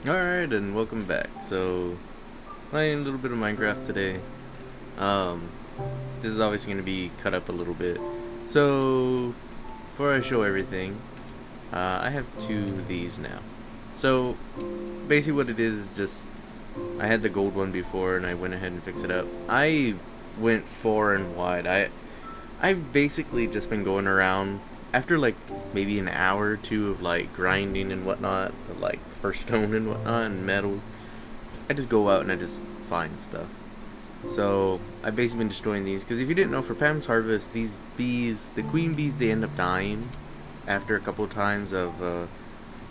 Alright, and welcome back. So, playing a little bit of Minecraft today. Um, this is obviously going to be cut up a little bit. So, before I show everything, I have two of these now. So, basically what it is just, I had the gold one before and I went ahead and fixed it up. I went far and wide. I've basically just been going around after like maybe an hour or two of like grinding and whatnot, of, like for stone and whatnot and metals. I just go out and I just find stuff. So I've basically been destroying these because if you didn't know, for Pam's Harvest, these bees, the queen bees, they end up dying after a couple of times of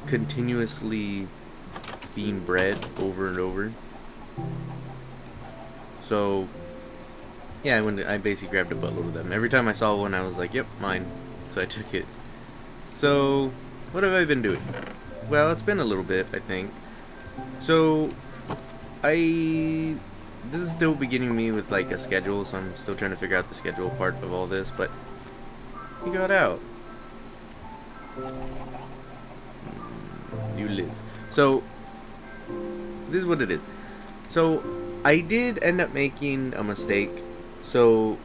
continuously being bred over and over. So yeah, I basically grabbed a buttload of them. Every time I saw one, I was like, yep, mine. So I took it. So, what have I been doing? Well, it's been a little bit, I think. So, this is still beginning me with like a schedule, so I'm still trying to figure out the schedule part of all this, but he got out. You live. So, this is what it is. So, I did end up making a mistake. So,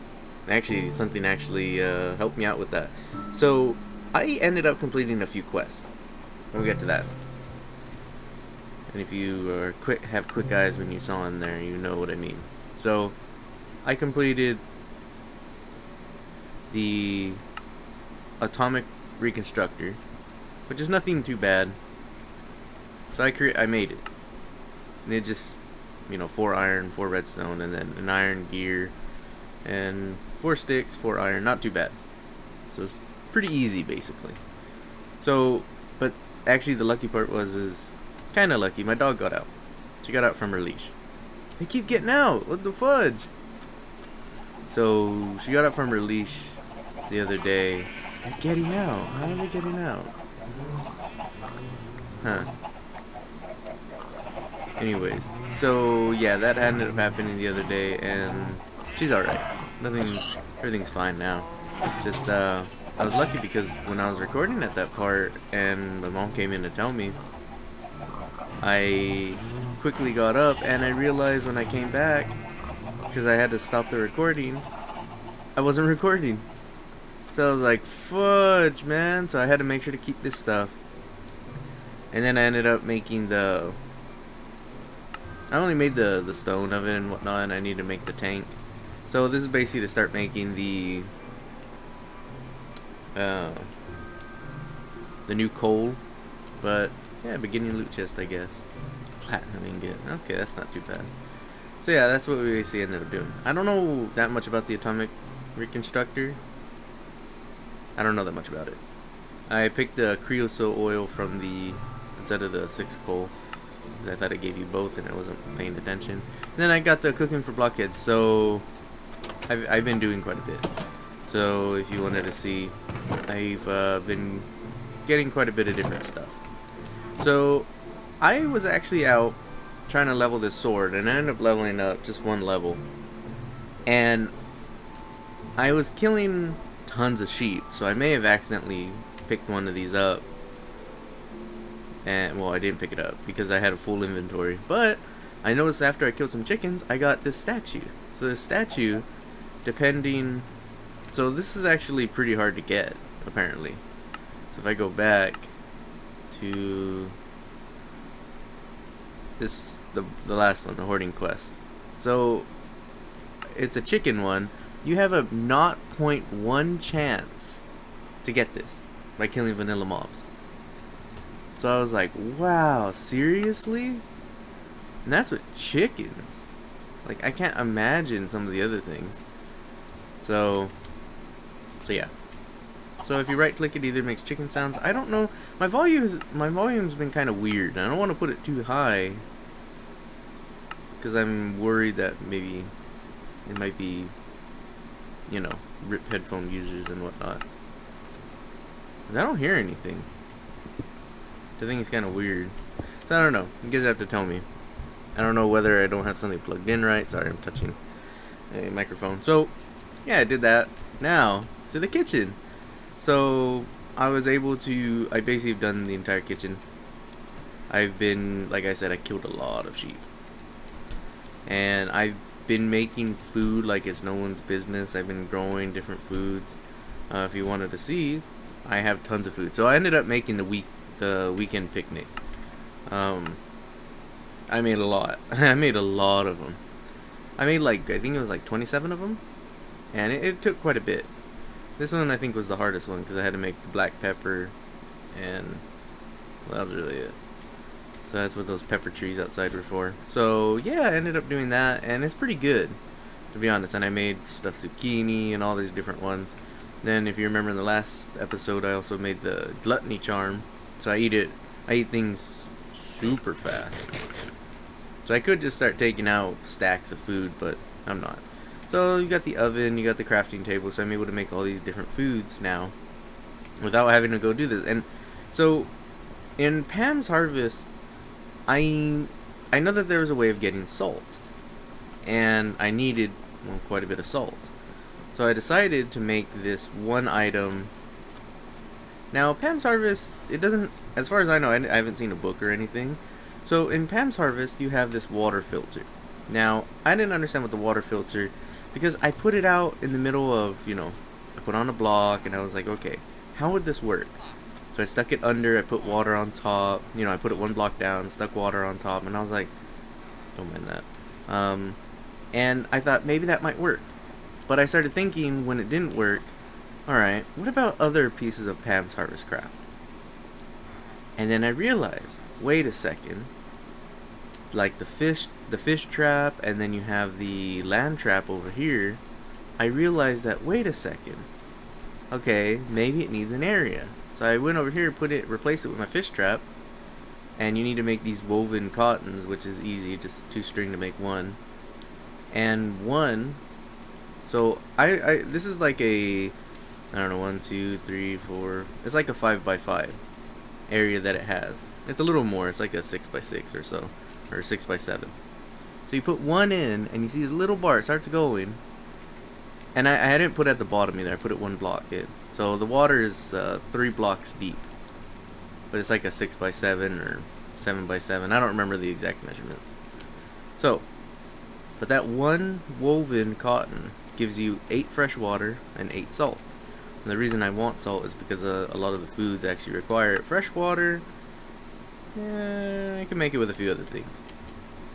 something actually helped me out with that. So, I ended up completing a few quests. We'll get to that. And if you have quick eyes when you saw in there, you know what I mean. So, I completed the atomic reconstructor, which is nothing too bad. So I made it, and it just, 4 iron, 4 redstone, and then an iron gear, and 4 sticks, 4 iron. Not too bad. So it's pretty easy, basically. So, but actually the lucky part is kind of lucky. My dog got out. She got out from her leash. They keep getting out. What the fudge? So she got out from her leash the other day. They're getting out. How are they getting out? Huh. Anyways, so yeah, that ended up happening the other day, and she's alright. Everything's fine now. Just, I was lucky because when I was recording at that part and my mom came in to tell me, I quickly got up and I realized when I came back, because I had to stop the recording, I wasn't recording. So I was like, fudge, man. So I had to make sure to keep this stuff. And then I ended up making I only made the stone of it and whatnot, and I need to make the tank. So this is basically to start making the new coal. But yeah, beginning loot chest, I guess. Platinum ingot. Okay, that's not too bad. So yeah, that's what we basically ended up doing. I don't know that much about the atomic reconstructor. I don't know that much about it. I picked the creosote oil from instead of the 6 coal, because I thought it gave you both and I wasn't paying attention. And then I got the cooking for blockheads, so I've been doing quite a bit. So if you wanted to see, I've been getting quite a bit of different stuff. So I was actually out trying to level this sword, and I ended up leveling up just 1 level. And I was killing tons of sheep, so I may have accidentally picked one of these up. And well, I didn't pick it up because I had a full inventory. But I noticed after I killed some chickens, I got this statue. So this statue, so this is actually pretty hard to get, apparently. So if I go back to the last one, the hoarding quest. So it's a chicken one. You have a 0.1 chance to get this by killing vanilla mobs. So I was like, wow, seriously? And that's with chickens. Like, I can't imagine some of the other things. So yeah. So if you right click, it either makes chicken sounds. I don't know. My volume's been kind of weird. I don't want to put it too high, because I'm worried that maybe it might be, rip headphone users and whatnot. 'Cause I don't hear anything. I think it's kind of weird. So I don't know. You guys have to tell me. I don't know whether I don't have something plugged in right. Sorry, I'm touching a microphone. So yeah, I did that. Now to the kitchen. So I was able to, I basically have done the entire kitchen. I've been, like I said, I killed a lot of sheep. And I've been making food like it's no one's business. I've been growing different foods. If you wanted to see, I have tons of food. So I ended up making the weekend picnic. I made a lot. I made a lot of them. I made I think it was 27 of them. And it took quite a bit. This one I think was the hardest one because I had to make the black pepper and well, that was really it. So that's what those pepper trees outside were for. So yeah, I ended up doing that and it's pretty good, to be honest. And I made stuffed zucchini and all these different ones. Then if you remember in the last episode, I also made the gluttony charm. So I eat things super fast. So I could just start taking out stacks of food, but I'm not. So you got the oven, you got the crafting table, so I'm able to make all these different foods now without having to go do this. And so in Pam's Harvest, I know that there was a way of getting salt, and I needed quite a bit of salt. So I decided to make this one item. Now Pam's Harvest, it doesn't, as far as I know, I haven't seen a book or anything. So in Pam's Harvest, you have this water filter. Now I didn't understand what the water filter, because I put it out in the middle of, I put on a block and I was like, okay, how would this work? So I stuck it under, I put water on top, I put it one block down, stuck water on top, and I was like, don't mind that. And I thought maybe that might work. But I started thinking when it didn't work, alright, what about other pieces of Pam's Harvest craft? And then I realized, wait a second, like the fish trap, and then you have the land trap over here. I realized that, wait a second, okay, maybe it needs an area. So I went over here, replaced it with my fish trap, and you need to make these woven cottons, which is easy, just 2 string to make one. And one, so I this is like a, I don't know, 1, 2, 3, 4, it's like a 5x5 area that it has. It's a little more, it's like a 6x6 or so, or 6x7. So you put one in, and you see this little bar, it starts going. And I didn't put it at the bottom either, I put it 1 block in. So the water is 3 blocks deep. But it's like a 6x7 or 7x7, I don't remember the exact measurements. So, but that one woven cotton gives you 8 fresh water and 8 salt. And the reason I want salt is because a lot of the foods actually require it. Fresh water, I can make it with a few other things.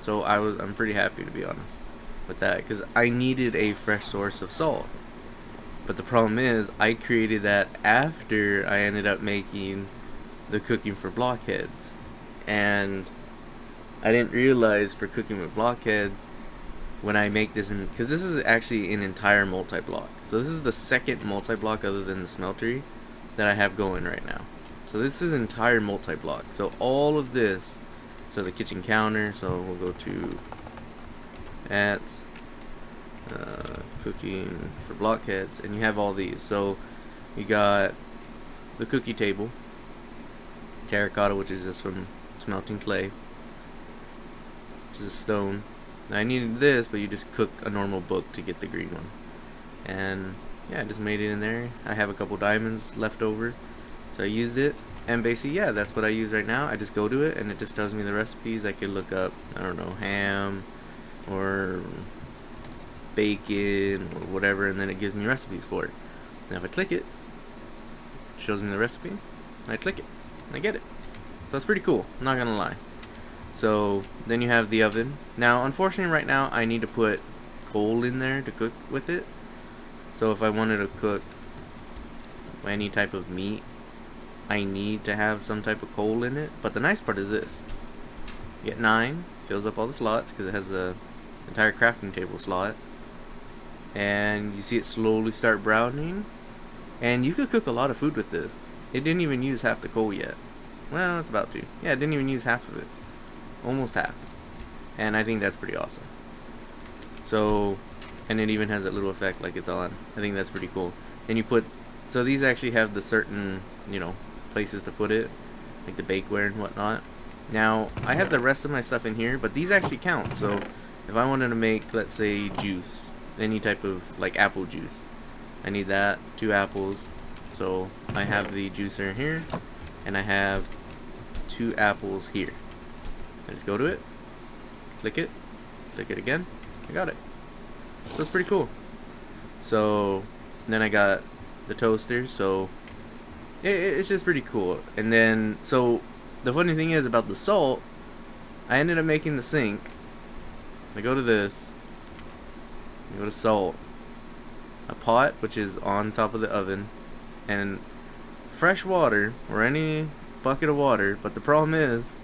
So I'm pretty happy, to be honest, with that, because I needed a fresh source of salt. But the problem is, I created that after I ended up making the cooking for blockheads. And I didn't realize for cooking with blockheads, when I make this because this is actually an entire multi-block. So this is the second multi-block other than the smeltery that I have going right now. So this is entire multi-block. So all of this, so the kitchen counter, so we'll go to at cooking for blockheads, and you have all these. So you got the cookie table, terracotta, which is just from smelting clay, which is a stone. Now I needed this, but you just cook a normal book to get the green one. And yeah, I just made it in there. I have a couple diamonds left over, so I used it. And basically, yeah, that's what I use right now. I just go to it, and it just tells me the recipes. I could look up, I don't know, ham or bacon or whatever, and then it gives me recipes for it. Now if I click it, it shows me the recipe. I click it, I get it. So it's pretty cool, I'm not gonna lie. So then you have the oven. Now unfortunately right now I need to put coal in there to cook with it. So if I wanted to cook any type of meat, I need to have some type of coal in it. But the nice part is this: you get 9, fills up all the slots because it has a entire crafting table slot, and you see it slowly start browning. And you could cook a lot of food with this. It didn't even use half the coal yet. Well, it's about to. Yeah, it didn't even use half of it. Almost half. And I think that's pretty awesome. So, and it even has that little effect like it's on. I think that's pretty cool. Then you put, so these actually have the certain, places to put it, like the bakeware and whatnot. Now, I have the rest of my stuff in here, but these actually count. So, if I wanted to make, let's say, juice, any type of, like, apple juice, I need that, 2 apples. So, I have the juicer here, and I have 2 apples here. I just go to it, click it again, I got it. So it's pretty cool. So then I got the toaster, so it's just pretty cool. And then, so the funny thing is about the salt, I ended up making the sink. I go to this, I go to salt, a pot which is on top of the oven, and fresh water, or any bucket of water. But the problem is,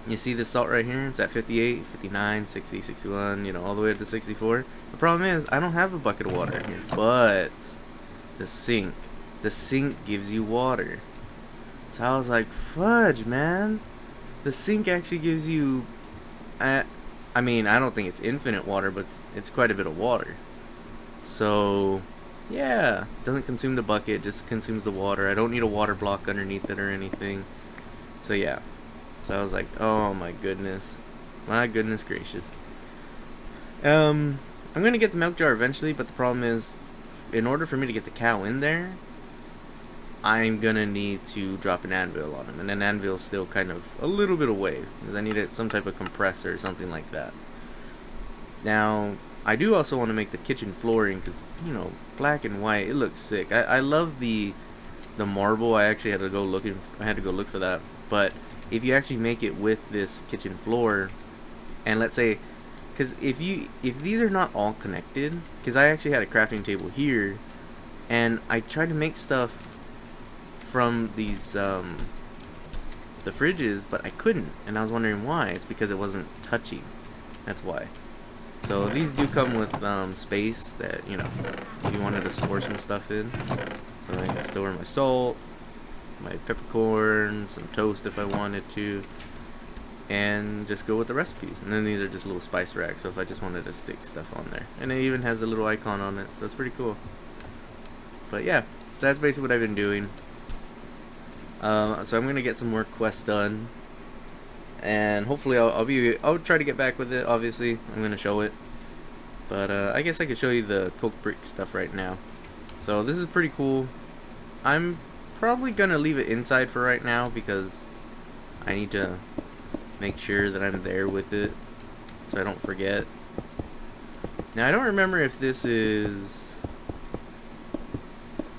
you see this salt right here? It's at 58, 59, 60, 61, you know, all the way up to 64. The problem is, I don't have a bucket of water here. But the sink gives you water. So I was like, fudge, man. The sink actually gives you, I mean, I don't think it's infinite water, but it's quite a bit of water. So, yeah, doesn't consume the bucket, just consumes the water. I don't need a water block underneath it or anything. So yeah. So I was like, oh my goodness gracious. I'm gonna get the milk jar eventually, but the problem is, in order for me to get the cow in there, I'm gonna need to drop an anvil on him, and an anvil's still kind of a little bit away, because I need some type of compressor or something like that. Now, I do also want to make the kitchen flooring, because, you know, black and white, it looks sick. I love the marble. I actually had to go look for that. But if you actually make it with this kitchen floor, and let's say, because if these are not all connected, because I actually had a crafting table here, and I tried to make stuff from these the fridges, but I couldn't, and I was wondering why. It's because it wasn't touching. That's why. So these do come with space that, you know, if you wanted to store some stuff in. So I can store my salt, my peppercorn, some toast if I wanted to, and just go with the recipes. And then these are just little spice racks, so if I just wanted to stick stuff on there. And it even has a little icon on it, so it's pretty cool. But yeah, so that's basically what I've been doing. So I'm gonna get some more quests done, and hopefully I'll try to get back with it. Obviously, I'm gonna show it, but I guess I could show you the coke brick stuff right now. So this is pretty cool. I'm probably gonna leave it inside for right now because I need to make sure that I'm there with it so I don't forget. Now I don't remember if this is,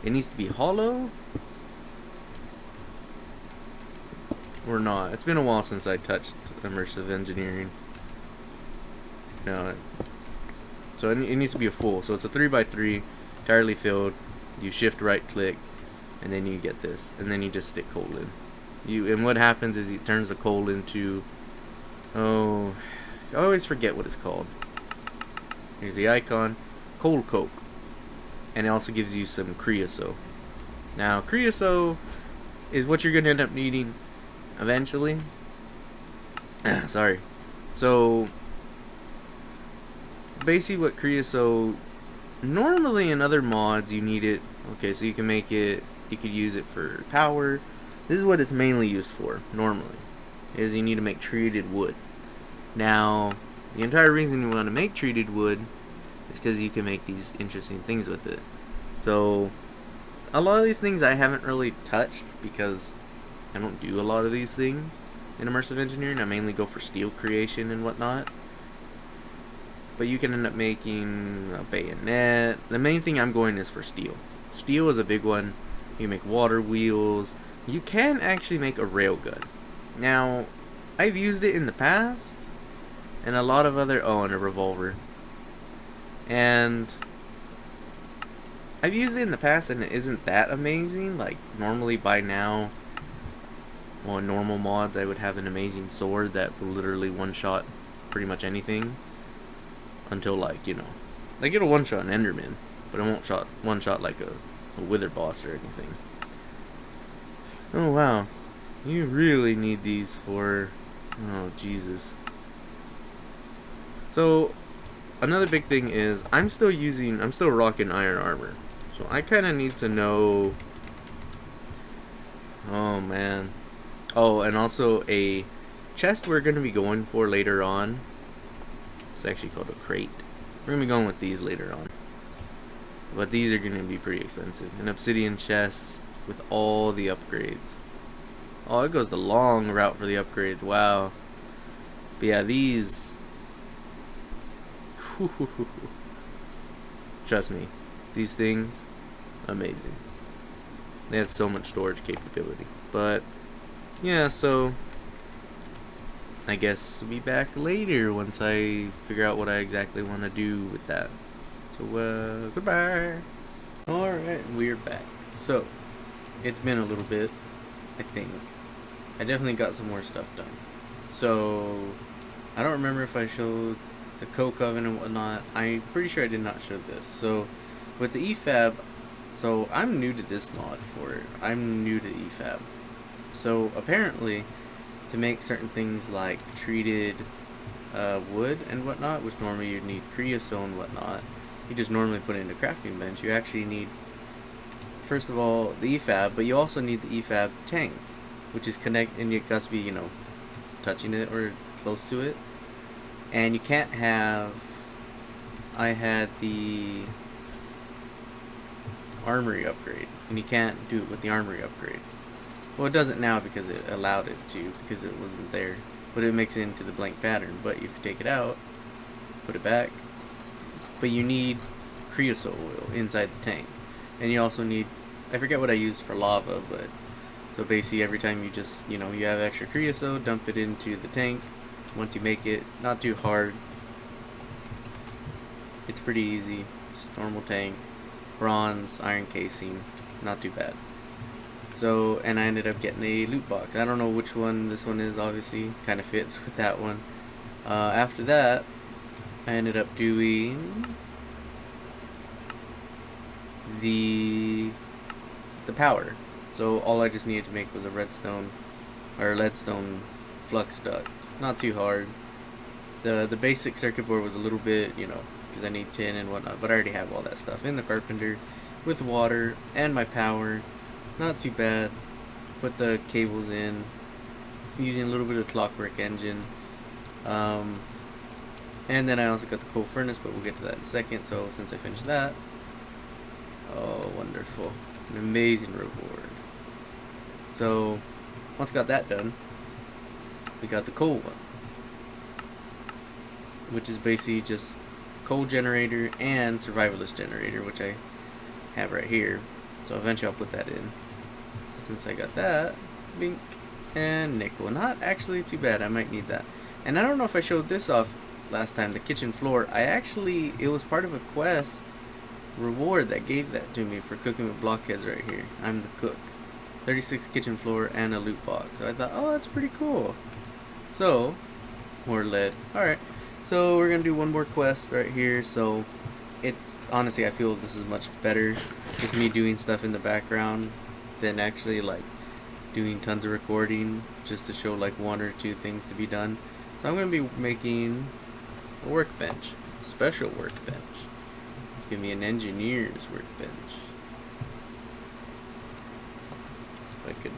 it needs to be hollow or not. It's been a while since I touched immersive engineering. No, so it needs to be a full. So it's a 3x3, entirely filled. You shift right click, and then you get this, and then you just stick coal in. And what happens is it turns the coal into, oh, I always forget what it's called. Here's the icon, coal coke, and it also gives you some creosote. Now creosote is what you're gonna end up needing eventually. Sorry. So basically what creosote, normally in other mods you need it, okay, so you can make it, you could use it for power. This is what it's mainly used for normally, is you need to make treated wood. Now the entire reason you want to make treated wood is because you can make these interesting things with it. So a lot of these things I haven't really touched because I don't do a lot of these things in immersive engineering. I mainly go for steel creation and whatnot. But you can end up making a bayonet. The main thing I'm going is for steel. Steel is a big one. You make water wheels. You can actually make a railgun. Now, I've used it in the past, and a lot of other, and a revolver. And I've used it in the past, and it isn't that amazing. Like, normally by now, well, in normal mods, I would have an amazing sword that will literally one-shot pretty much anything. Until, like, you know, like it'll one-shot an Enderman, but it won't one-shot like a Wither boss or anything. Oh, wow. You really need these for, oh, Jesus. So, another big thing is, I'm still rocking iron armor. So, I kind of need to know, oh, man. Oh, and also a chest we're going to be going for later on. It's actually called a crate. We're going to be going with these later on. But these are going to be pretty expensive. An obsidian chest with all the upgrades. Oh, it goes the long route for the upgrades. Wow. But yeah, these. Trust me, these things, amazing. They have so much storage capability. But yeah, so I guess we'll be back later once I figure out what I exactly want to do with that. So goodbye. Alright, we're back. So it's been a little bit, I think. I definitely got some more stuff done. So I don't remember if I showed the coke oven and whatnot. I'm pretty sure I did not show this. So with the EFAB, so I'm new to this mod for it. I'm new to EFAB. So apparently, to make certain things like treated wood and whatnot, which normally you'd need creosote and whatnot, you just normally put it in a crafting bench. You actually need, first of all, the EFAB, but you also need the EFAB tank, which is and it has to be, you know, touching it or close to it. And you can't have, I had the armory upgrade, and you can't do it with the armory upgrade. Well, it doesn't now because it allowed it to, because it wasn't there, but it makes it into the blank pattern. But if you take it out, put it back, but you need creosote oil inside the tank, and you also need, I forget what I used for lava, but so basically every time you just, you know, you have extra creosote, dump it into the tank. Once you make it, not too hard, it's pretty easy, just normal tank, bronze, iron casing, not too bad. So, and I ended up getting a loot box. I don't know which one this one is, obviously, kind of fits with that one. After that, I ended up doing the power. So all I just needed to make was a redstone or leadstone flux duct. Not too hard. The basic circuit board was a little bit, you know, because I need tin and whatnot, but I already have all that stuff in the carpenter with water and my power. Not too bad. Put the cables in using a little bit of clockwork engine. And then I also got the coal furnace, but we'll get to that in a second. So since I finished that, oh, wonderful. An amazing reward. So once I got that done, we got the coal one, which is basically just coal generator and survivalist generator, which I have right here. So eventually I'll put that in. So since I got that, bink, and nickel. Not actually too bad, I might need that. And I don't know if I showed this off last time, the kitchen floor. It was part of a quest reward that gave that to me for cooking with blockheads right here. I'm the cook. 36 kitchen floor and a loot box. So I thought, oh, that's pretty cool. So, more lead. Alright, so we're gonna do one more quest right here. So, it's honestly, I feel this is much better. Just me doing stuff in the background than actually like doing tons of recording just to show like one or two things to be done. So, I'm gonna be making a workbench, a special workbench. It's gonna be an engineer's workbench. If I could,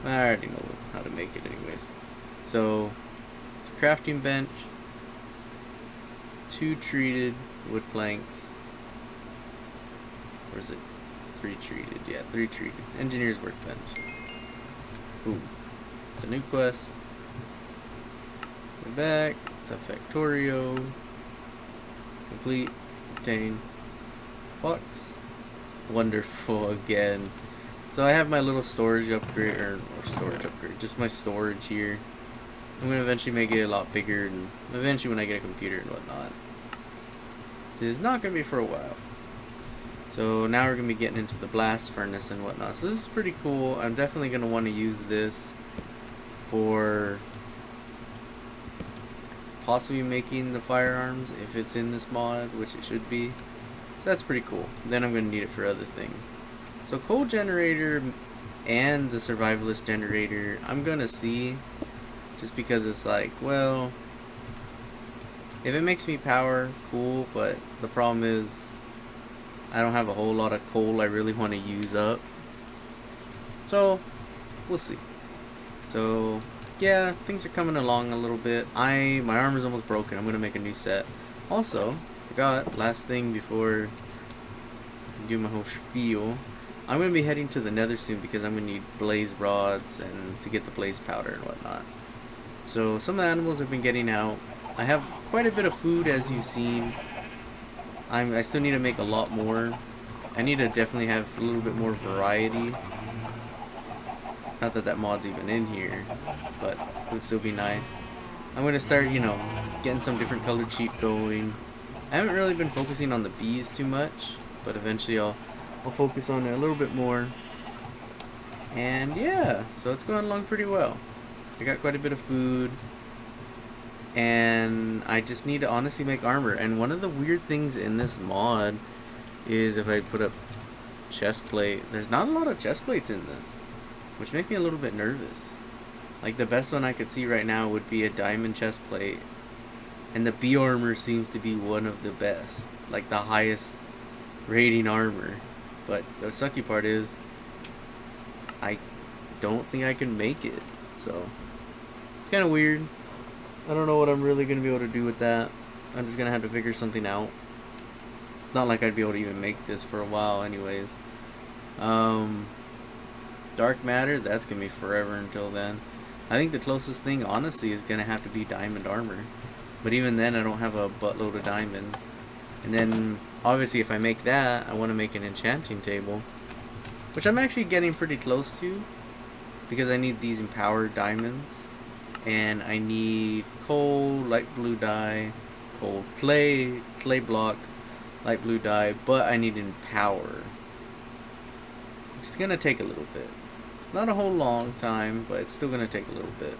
I already know how to make it anyways. So, it's a crafting bench, 2 treated wood planks, or is it 3 treated? Yeah, 3 treated. Engineer's workbench. Boom. It's a new quest. Go back. It's a Factorio. Complete. Obtain. Box. Wonderful again. So I have my little storage upgrade, or storage upgrade, just my storage here. I'm going to eventually make it a lot bigger, and eventually when I get a computer and whatnot. This is not going to be for a while. So now we're going to be getting into the blast furnace and whatnot. So this is pretty cool. I'm definitely going to want to use this for possibly making the firearms if it's in this mod, which it should be. So that's pretty cool. Then I'm going to need it for other things. So coal generator and the survivalist generator, I'm going to see, just because it's like, well, if it makes me power, cool, but the problem is I don't have a whole lot of coal I really want to use up. So, we'll see. So, yeah, things are coming along a little bit. My armor's almost broken. I'm going to make a new set. Also, forgot, last thing before I do my whole spiel, I'm going to be heading to the nether soon because I'm going to need blaze rods and to get the blaze powder and whatnot. So some of the animals have been getting out. I have quite a bit of food, as you've seen. I still need to make a lot more. I need to definitely have a little bit more variety. Not that that mod's even in here, but it would still be nice. I'm going to start, you know, getting some different colored sheep going. I haven't really been focusing on the bees too much, but eventually I'll focus on it a little bit more. And yeah, so it's going along pretty well. I got quite a bit of food, and I just need to honestly make armor. And one of the weird things in this mod is if I put up chest plate, there's not a lot of chest plates in this, which make me a little bit nervous. Like the best one I could see right now would be a diamond chest plate, and the bee armor seems to be one of the best, like the highest rating armor. But the sucky part is I don't think I can make it, so it's kind of weird. I don't know what I'm really going to be able to do with that. I'm just going to have to figure something out. It's not like I'd be able to even make this for a while anyways. Dark matter, that's going to be forever until then. I think the closest thing, honestly, is going to have to be diamond armor. But even then, I don't have a buttload of diamonds. And then, obviously, if I make that, I want to make an enchanting table, which I'm actually getting pretty close to, because I need these empowered diamonds. And I need coal, light blue dye, coal, clay block, light blue dye, but I need empower. It's gonna take a little bit. Not a whole long time, but it's still gonna take a little bit.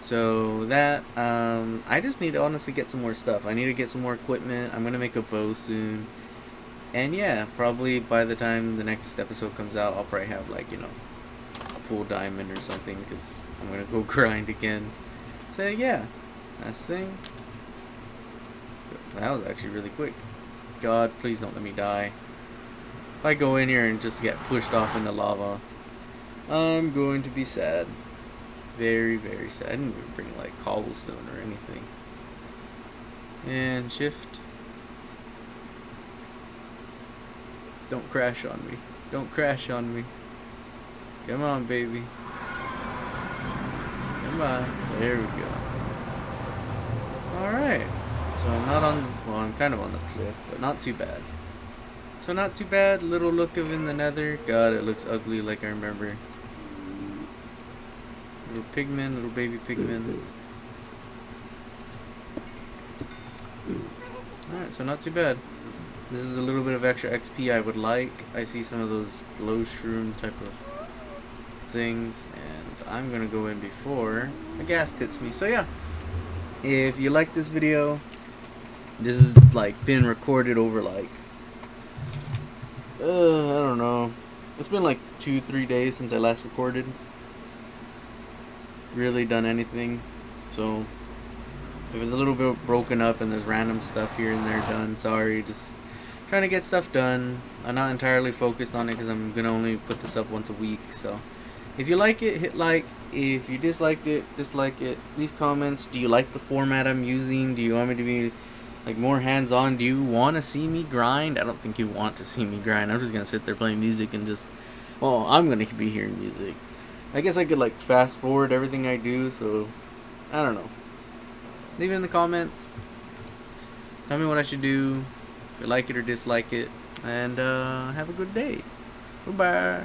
So that, I just need to honestly get some more stuff. I need to get some more equipment. I'm gonna make a bow soon. And yeah, probably by the time the next episode comes out, I'll probably have, like, you know, a full diamond or something, because I'm gonna go grind again. So yeah, last thing. That was actually really quick. God, please don't let me die. If I go in here and just get pushed off in the lava, I'm going to be sad. Very, very sad. I didn't even bring like cobblestone or anything. And shift. Don't crash on me. Don't crash on me. Come on, baby. Come on. There we go. Alright. So I'm not on, well, I'm kind of on the cliff, but not too bad. So not too bad. Little look of in the nether. God, it looks ugly like I remember. Little pigmen, little baby pigmen. Alright, so not too bad. This is a little bit of extra XP I would like. I see some of those glow shroom type of things, and I'm gonna go in before a gas hits me. So yeah, if you like this video, this is like been recorded over like I don't know, it's been like 2-3 days since I last recorded, really done anything. So if it's a little bit broken up and there's random stuff here and there done, sorry, just trying to get stuff done. I'm not entirely focused on it because I'm gonna only put this up once a week. So if you like it, hit like. If you disliked it, dislike it. Leave comments. Do you like the format I'm using? Do you want me to be like more hands-on? Do you want to see me grind? I don't think you want to see me grind. I'm just gonna sit there playing music and just, well, I'm gonna be hearing music. I guess I could like fast forward everything I do, so I don't know. Leave it in the comments. Tell me what I should do, if you like it or dislike it, and have a good day. Goodbye.